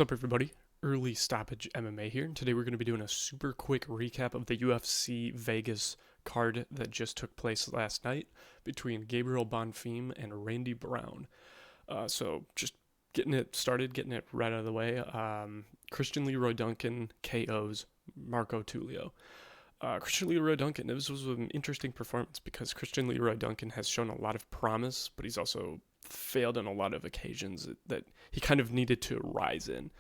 What's up, everybody? Early Stoppage MMA here, and today we're going to be doing a super quick recap of the UFC Vegas card that just took place last night between Gabriel Bonfim and Randy Brown. So just getting it started, getting it right out of the way. Christian Leroy Duncan KOs Marco Tulio. Christian Leroy Duncan, this was an interesting performance because Christian Leroy Duncan has shown a lot of promise, but he's also failed on a lot of occasions that he kind of needed to rise in.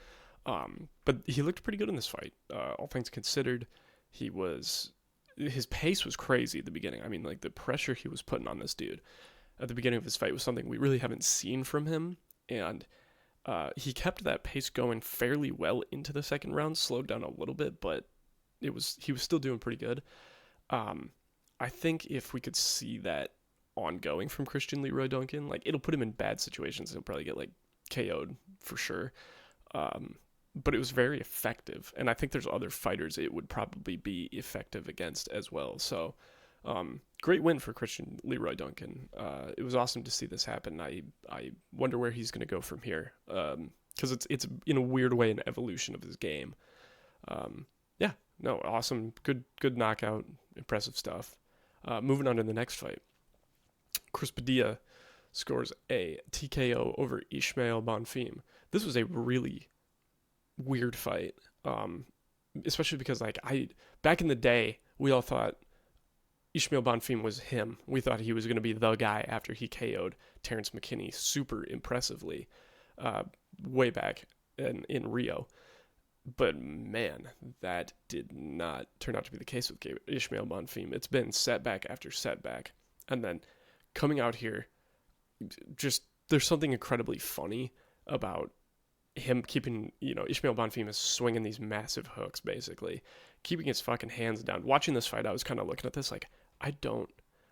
But he looked pretty good in this fight. All things considered, his pace was crazy at the beginning. I mean, like, the pressure he was putting on this dude at the beginning of his fight was something we really haven't seen from him. And he kept that pace going fairly well into the second round, slowed down a little bit, but he was still doing pretty good. I think if we could see that ongoing from Christian Leroy Duncan, like, it'll put him in bad situations. He'll probably get like KO'd for sure. But it was very effective, and I think there's other fighters it would probably be effective against as well. So, great win for Christian Leroy Duncan. It was awesome to see this happen. I wonder where he's going to go from here, because it's in a weird way an evolution of his game. Yeah, no, awesome, good knockout, impressive stuff. Moving on to the next fight, Chris Padilla scores a TKO over Ismael Bonfim. This was a really weird fight, especially because, like, back in the day, we all thought Ismael Bonfim was him. We thought he was going to be the guy after he KO'd Terrence McKinney super impressively way back in Rio. But man, that did not turn out to be the case with Ismael Bonfim. It's been setback after setback, and then coming out here, just there's something incredibly funny about him keeping, Ismael Bonfim is swinging these massive hooks, basically, keeping his fucking hands down. Watching this fight, I was kind of looking at this like,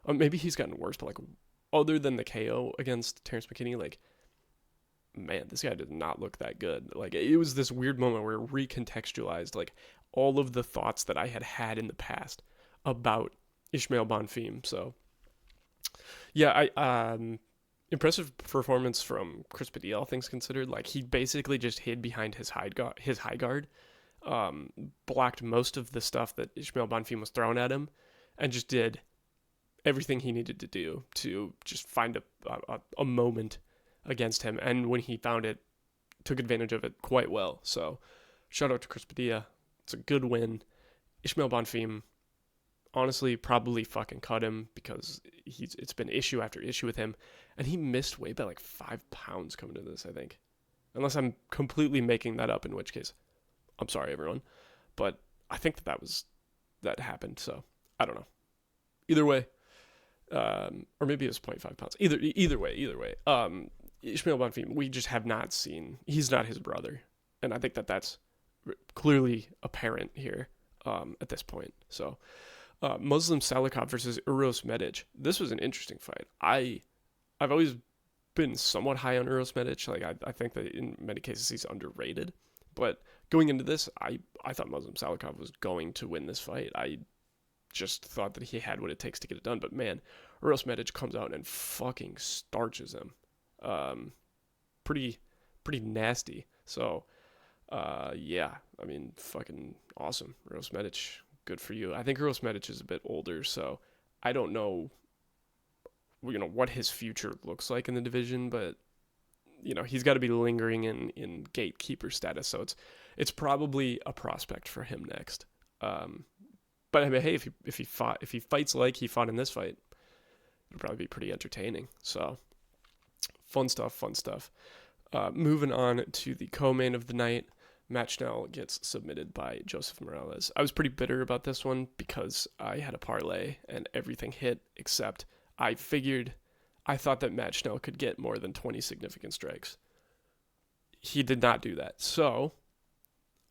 maybe he's gotten worse, but, like, other than the KO against Terrence McKinney, like, man, this guy did not look that good. Like, it was this weird moment where it recontextualized, like, all of the thoughts that I had in the past about Ismael Bonfim. So, yeah, impressive performance from Chris Padilla, all things considered. Like, he basically just hid behind his high guard, blocked most of the stuff that Ismael Bonfim was throwing at him, and just did everything he needed to do to just find a moment against him. And when he found it, took advantage of it quite well. So, shout out to Chris Padilla. It's a good win. Ismael Bonfim, honestly, probably fucking cut him because it's been issue after issue with him, and he missed weight by like 5 pounds coming to this, I think, unless I'm completely making that up, in which case I'm sorry, everyone, but I think that happened. So I don't know. Either way, or maybe it was 0.5 pounds. Either way. Ismael Bonfim, we just have not seen. He's not his brother, and I think that's clearly apparent here at this point. So. Muslim Salikov versus Uros Medic. This was an interesting fight. I've always been somewhat high on Uros Medic. Like, I think that in many cases he's underrated. But going into this, I thought Muslim Salikov was going to win this fight. I just thought that he had what it takes to get it done. But man, Uros Medic comes out and fucking starches him. Pretty nasty. So, yeah, I mean, fucking awesome. Uros Medic, good for you. I think Uros Medic is a bit older, so I don't know, what his future looks like in the division, but, he's got to be lingering in gatekeeper status, so it's probably a prospect for him next. But I mean, hey, if he fights like he fought in this fight, it'll probably be pretty entertaining. So fun stuff. Moving on to the co-main of the night. Matt Schnell gets submitted by Joseph Morales. I was pretty bitter about this one because I had a parlay and everything hit, except I thought that Matt Schnell could get more than 20 significant strikes. He did not do that. So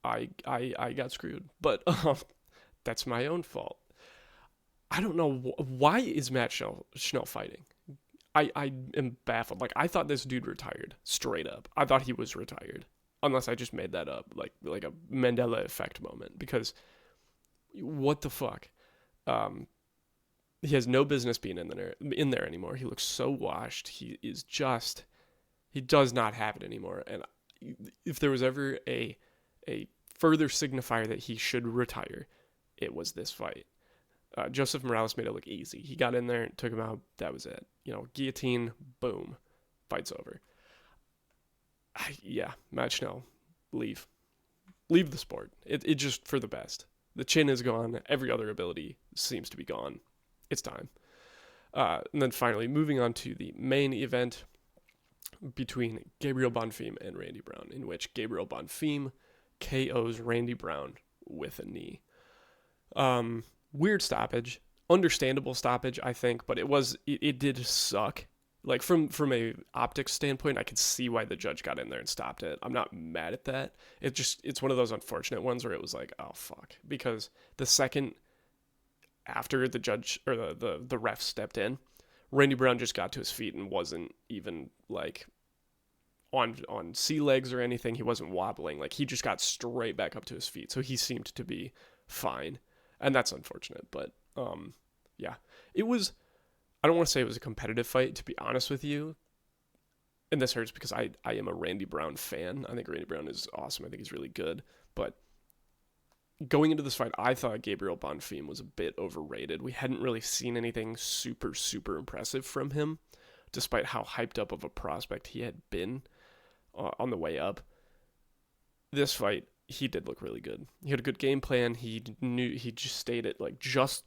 I got screwed. But that's my own fault. I don't know why is Matt Schnell fighting. I am baffled. Like, I thought this dude retired, straight up. I thought he was retired. Unless I just made that up, like a Mandela effect moment, because what the fuck? He has no business being in there anymore. He looks so washed. He does not have it anymore. And if there was ever a further signifier that he should retire, it was this fight. Joseph Morales made it look easy. He got in there, took him out. That was it. Guillotine, boom, fight's over. Matt Schnell, leave the sport. It just for the best. The chin is gone. Every other ability seems to be gone. It's time. And then finally, moving on to the main event between Gabriel Bonfim and Randy Brown, in which Gabriel Bonfim KOs Randy Brown with a knee. Weird stoppage, understandable stoppage, I think, but it did suck. Like from a optics standpoint, I could see why the judge got in there and stopped it. I'm not mad at that. It's one of those unfortunate ones where it was like, oh fuck, because the second after the judge or the ref stepped in, Randy Brown just got to his feet and wasn't even like on sea legs or anything. He wasn't wobbling. Like he just got straight back up to his feet. So he seemed to be fine. And that's unfortunate, but yeah. It was, I don't want to say it was a competitive fight, to be honest with you. And this hurts because I am a Randy Brown fan. I think Randy Brown is awesome. I think he's really good. But going into this fight, I thought Gabriel Bonfim was a bit overrated. We hadn't really seen anything super, super impressive from him, despite how hyped up of a prospect he had been on the way up. This fight, he did look really good. He had a good game plan. He just stayed at like just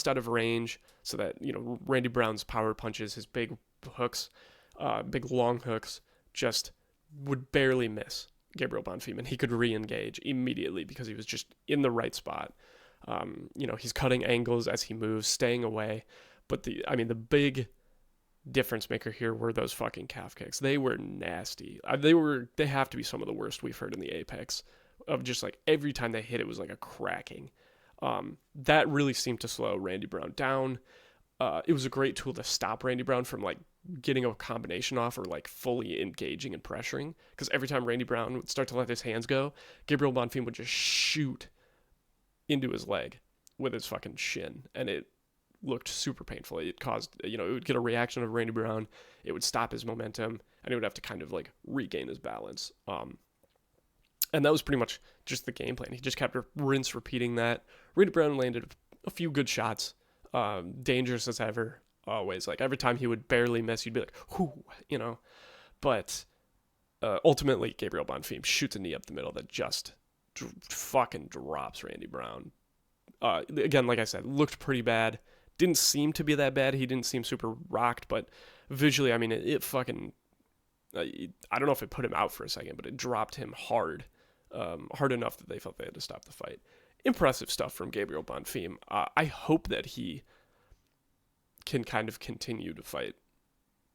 out of range, so that Randy Brown's power punches, his big hooks, big long hooks, just would barely miss Gabriel Bonfim, and he could re-engage immediately because he was just in the right spot. He's cutting angles as he moves, staying away. But the big difference maker here were those fucking calf kicks. They were nasty. They have to be some of the worst we've heard in the Apex. Of just like every time they hit, it was like a cracking. That really seemed to slow Randy Brown down. It was a great tool to stop Randy Brown from like getting a combination off or like fully engaging and pressuring. Because every time Randy Brown would start to let his hands go, Gabriel Bonfim would just shoot into his leg with his fucking shin, and it looked super painful. It caused, it would get a reaction of Randy Brown. It would stop his momentum, and he would have to kind of like regain his balance. And that was pretty much just the game plan. He just kept repeating that. Randy Brown landed a few good shots, dangerous as ever, always. Like every time he would barely miss, you'd be like, whoo, But ultimately, Gabriel Bonfim shoots a knee up the middle that just fucking drops Randy Brown. Again, like I said, looked pretty bad. Didn't seem to be that bad. He didn't seem super rocked, but visually, it fucking... I don't know if it put him out for a second, but it dropped him hard. Hard enough that they felt they had to stop the fight. Impressive stuff from Gabriel Bonfim. I hope that he can kind of continue to fight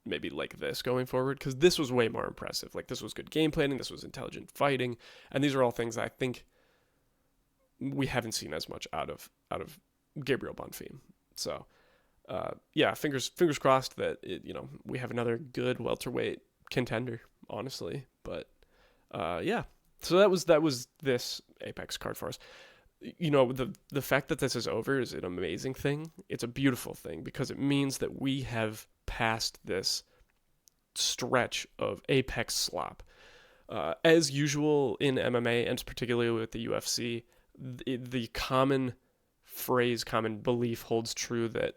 maybe like this going forward, because this was way more impressive. Like, this was good game planning, this was intelligent fighting, and these are all things that I think we haven't seen as much out of Gabriel Bonfim. So, fingers crossed that we have another good welterweight contender, honestly. But so that was this Apex card for us. The fact that this is over is an amazing thing. It's a beautiful thing because it means that we have passed this stretch of Apex slop. As usual in MMA, and particularly with the UFC, the common belief holds true that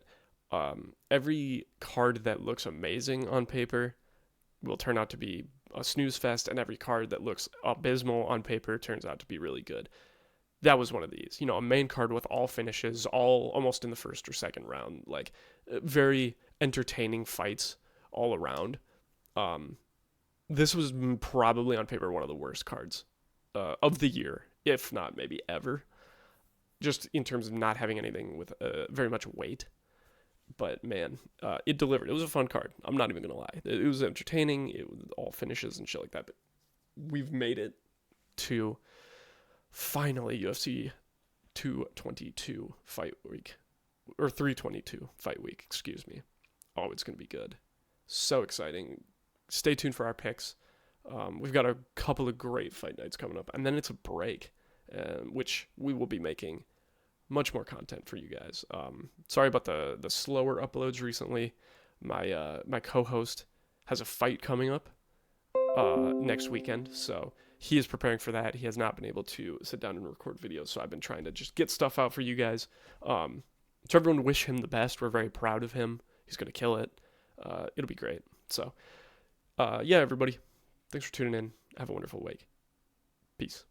every card that looks amazing on paper will turn out to be a snooze fest, and every card that looks abysmal on paper turns out to be really good. That was one of these. A main card with all finishes, all almost in the first or second round, like very entertaining fights all around. This was probably on paper one of the worst cards of the year, if not maybe ever, just in terms of not having anything with very much weight. But man, it delivered. It was a fun card. I'm not even gonna lie. It was entertaining. It was all finishes and shit like that. But we've made it to finally UFC 222 fight week, or 322 fight week. Excuse me. Oh, it's gonna be good. So exciting. Stay tuned for our picks. We've got a couple of great fight nights coming up, and then it's a break, which we will be making much more content for you guys. Sorry about the slower uploads recently. My co-host has a fight coming up next weekend. So he is preparing for that. He has not been able to sit down and record videos. So I've been trying to just get stuff out for you guys. To everyone, wish him the best. We're very proud of him. He's going to kill it. It'll be great. So, yeah, everybody. Thanks for tuning in. Have a wonderful week. Peace.